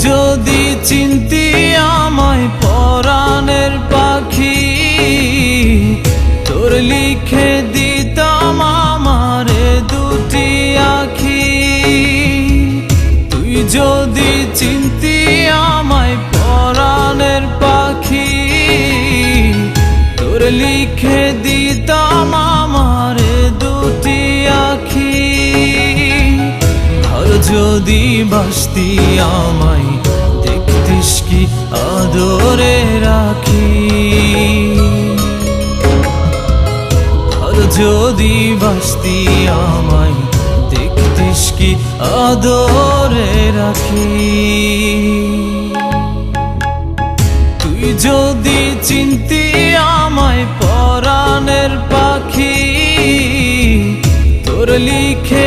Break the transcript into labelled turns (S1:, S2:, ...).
S1: যদি চিনতি আমায় পরাণের পাখি, তোর লিখে দিতাম আমারে দুটি আখি। তুই যদি চিনতি আমায় পরাণের পাখি, তোর লিখে দিতাম আমারে দুটি আখি। আর যদি বাসতি আমায় দেখতিস কি আদরে রাখি। আর যদি বাসতি আমায় দেখতিস কি আদরে রাখি। তুই যদি চিনতি আমায় পরাণের পাখি, তোর লিখে